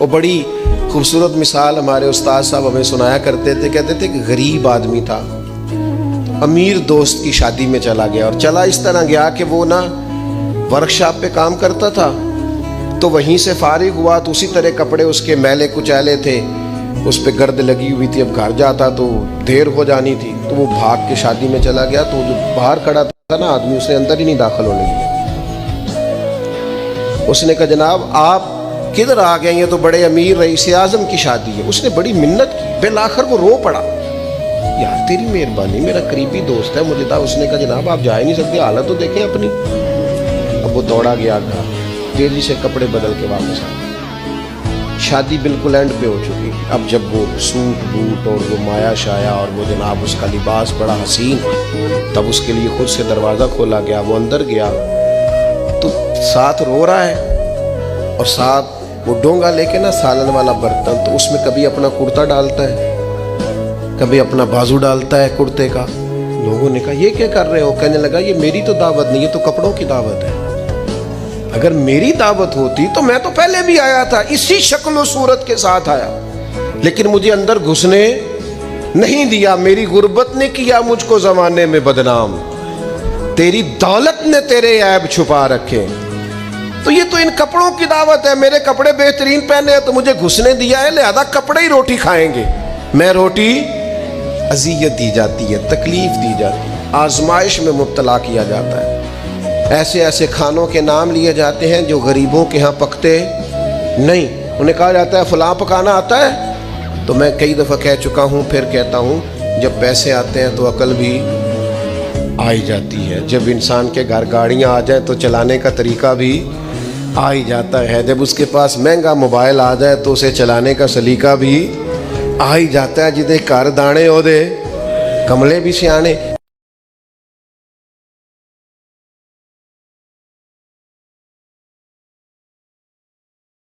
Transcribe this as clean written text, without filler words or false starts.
وہ بڑی خوبصورت مثال ہمارے استاد صاحب ہمیں سنایا کرتے تھے. کہتے تھے کہ غریب آدمی تھا, امیر دوست کی شادی میں چلا گیا, اور چلا اس طرح گیا کہ وہ نا ورکشاپ پہ کام کرتا تھا, تو وہیں سے فارغ ہوا تو اسی طرح کپڑے اس کے میلے کچیلے تھے, اس پہ گرد لگی ہوئی تھی. اب گھر جاتا تو دیر ہو جانی تھی, تو وہ بھاگ کے شادی میں چلا گیا. تو جو باہر کھڑا تھا نا آدمی, اسے اندر ہی نہیں داخل ہونے دیا. اس نے کہا جناب آپ کدھر آ گئے, یہ تو بڑے امیر رئیس اعظم کی شادی ہے. اس نے بڑی منت کی, بالآخر وہ رو پڑا, یار تیری مہربانی, میرا قریبی دوست ہے, مجھے تھا. اس نے کہا جناب آپ جا ہی نہیں سکتے, حالت تو دیکھیں اپنی. اب وہ دوڑا گیا گھر, تیزی سے کپڑے بدل کے واپس آ گیا. شادی بالکل اینڈ پہ ہو چکی. اب جب وہ سوٹ بوٹ اور وہ مایا شایا اور وہ جناب اس کا لباس بڑا حسین, تب اس کے لیے خود سے دروازہ کھولا گیا. وہ اندر گیا تو ساتھ رو رہا ہے, اور ساتھ وہ ڈونگا لے کے نا سالن والا برتن, تو اس میں کبھی اپنا کرتا ڈالتا ہے, کبھی اپنا بازو ڈالتا ہے کرتے کا. لوگوں نے کہا یہ کیا کر رہے ہو؟ کہنے لگا یہ میری تو دعوت نہیں, یہ تو کپڑوں کی دعوت ہے. اگر میری دعوت ہوتی تو میں تو پہلے بھی آیا تھا, اسی شکل و صورت کے ساتھ آیا, لیکن مجھے اندر گھسنے نہیں دیا. میری غربت نے کیا مجھ کو زمانے میں بدنام, تیری دولت نے تیرے عیب چھپا رکھے. تو یہ تو ان کپڑوں کی دعوت ہے, میرے کپڑے بہترین پہنے ہیں تو مجھے گھسنے دیا ہے, لہذا کپڑے ہی روٹی کھائیں گے. میں روٹی اذیت دی جاتی ہے, تکلیف دی جاتی ہے, آزمائش میں مبتلا کیا جاتا ہے. ایسے ایسے کھانوں کے نام لیے جاتے ہیں جو غریبوں کے ہاں پکتے نہیں. انہیں کہا جاتا ہے فلاں پکانا آتا ہے, تو میں کئی دفعہ کہہ چکا ہوں, پھر کہتا ہوں, جب پیسے آتے ہیں تو عقل بھی آئی جاتی ہے. جب انسان کے گھر گاڑیاں آ جائیں تو چلانے کا طریقہ بھی آ ہی جاتا ہے. جب اس کے پاس مہنگا موبائل آ جائے تو اسے چلانے کا سلیقہ بھی آ ہی جاتا ہے. جدے گھر دانے ہو دے کملے بھی سیانے.